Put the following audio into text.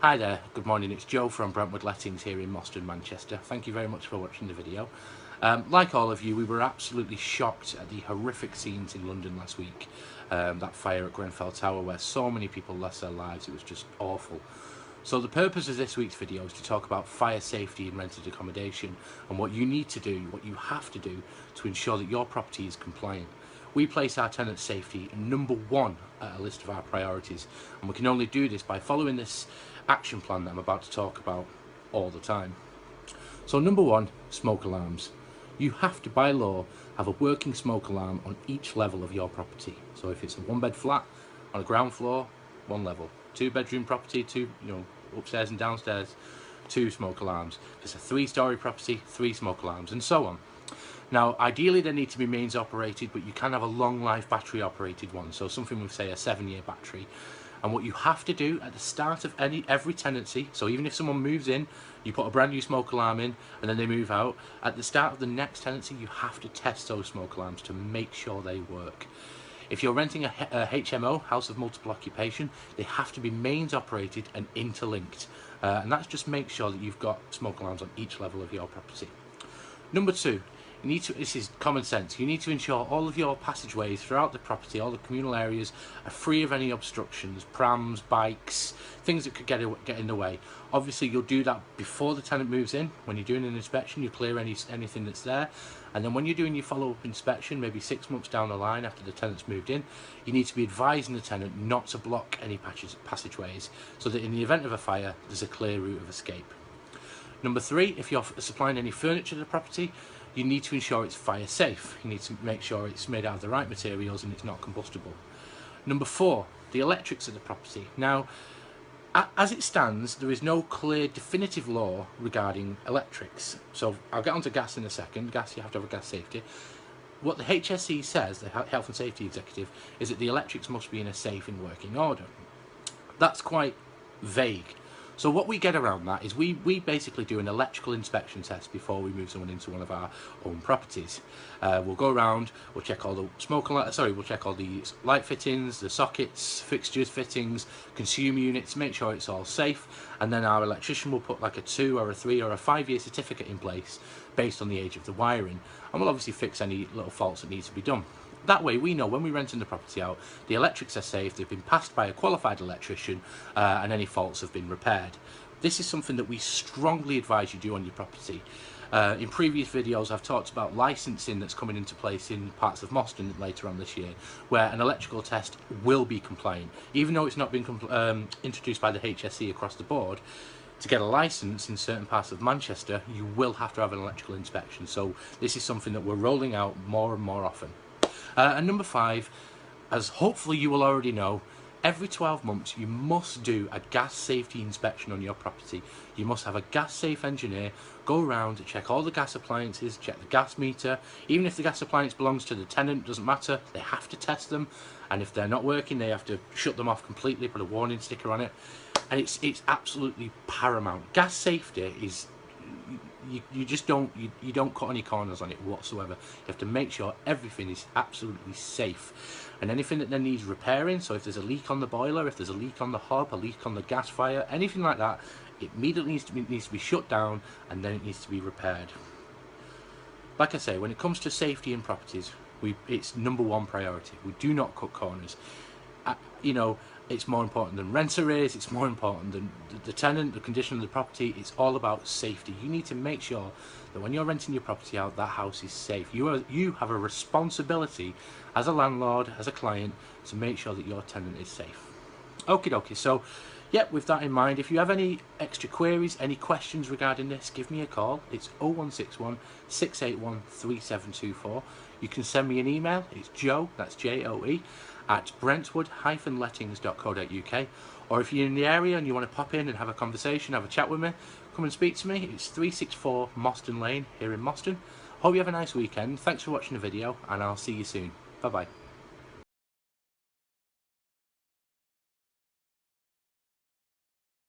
Hi there, good morning, it's Joe from Brentwood Lettings here in Moston, Manchester. Thank you very much for watching the video. Like all of you, we were absolutely shocked at the horrific scenes in London last week. That fire at Grenfell Tower where so many people lost their lives, it was just awful. So the purpose of this week's video is to talk about fire safety in rented accommodation and what you need to do, what you have to do to ensure that your property is compliant. We place our tenants' safety number one at a list of our priorities, and we can only do this by following this action plan that I'm about to talk about all the time. So number one, smoke alarms. You have to, by law, have a working smoke alarm on each level of your property. So if it's a one-bed flat on a ground floor, one level. Two-bedroom property, upstairs and downstairs, two smoke alarms. If it's a three-storey property, three smoke alarms, and so on. Now, ideally they need to be mains operated, but you can have a long life battery operated one, so something with, say, a 7-year battery. And what you have to do at the start of every tenancy, so even if someone moves in, you put a brand new smoke alarm in and then they move out, at the start of the next tenancy you have to test those smoke alarms to make sure they work. If you're renting a HMO, house of multiple occupation, they have to be mains operated and interlinked, and that's just make sure that you've got smoke alarms on each level of your property. Number two, this is common sense, you need to ensure all of your passageways throughout the property, all the communal areas, are free of any obstructions, prams, bikes, things that could get in the way. Obviously you'll do that before the tenant moves in. When you're doing an inspection, you clear anything that's there, and then when you're doing your follow-up inspection, maybe 6 months down the line after the tenant's moved in, you need to be advising the tenant not to block any passageways, so that in the event of a fire there's a clear route of escape. Number three, if you're supplying any furniture to the property, you need to ensure it's fire safe. You need to make sure it's made out of the right materials and it's not combustible. Number four, the electrics of the property. Now, as it stands, there is no clear definitive law regarding electrics. So I'll get onto gas in a second. Gas, you have to have a gas safety. What the HSE says, the Health and Safety Executive, is that the electrics must be in a safe and working order. That's quite vague. So what we get around that is we basically do an electrical inspection test before we move someone into one of our own properties. We'll go around, we'll check all the we'll check all the light fittings, the sockets, fixtures, fittings, consumer units, make sure it's all safe, and then our electrician will put like a 2 or a 3 or a 5-year certificate in place based on the age of the wiring, and we'll obviously fix any little faults that need to be done. That way we know when we're renting the property out, the electrics are safe, they've been passed by a qualified electrician, and any faults have been repaired. This is something that we strongly advise you do on your property. In previous videos I've talked about licensing that's coming into place in parts of Moston later on this year, where an electrical test will be compliant. Even though it's not been introduced by the HSE across the board, to get a license in certain parts of Manchester, you will have to have an electrical inspection. So this is something that we're rolling out more and more often. And number five, as hopefully you will already know, every 12 months you must do a gas safety inspection on your property. You must have a gas safe engineer go around and check all the gas appliances, check the gas meter. Even if the gas appliance belongs to the tenant, doesn't matter, they have to test them, and if they're not working they have to shut them off completely, put a warning sticker on it, and it's absolutely paramount. Gas safety is, you just don't cut any corners on it whatsoever. You have to make sure everything is absolutely safe, and anything that then needs repairing, so if there's a leak on the boiler, if there's a leak on the hob, a leak on the gas fire, anything like that, it immediately needs to be shut down, and then it needs to be repaired. Like I say, when it comes to safety in properties, it's number one priority. We do not cut corners. It's more important than renter is, it's more important than the tenant, the condition of the property. It's all about safety. You need to make sure that when you're renting your property out, that house is safe. You have a responsibility as a landlord, as a client, to make sure that your tenant is safe. Okie dokie, so yeah, with that in mind, if you have any extra queries, any questions regarding this, give me a call. It's 0161 681 3724. You can send me an email. It's Joe, that's Joe, at brentwood-lettings.co.uk, or if you're in the area and you want to pop in and have a conversation, have a chat with me, come and speak to me. It's 364 Moston Lane here in Moston. Hope you have a nice weekend. Thanks for watching the video, and I'll see you soon. Bye bye.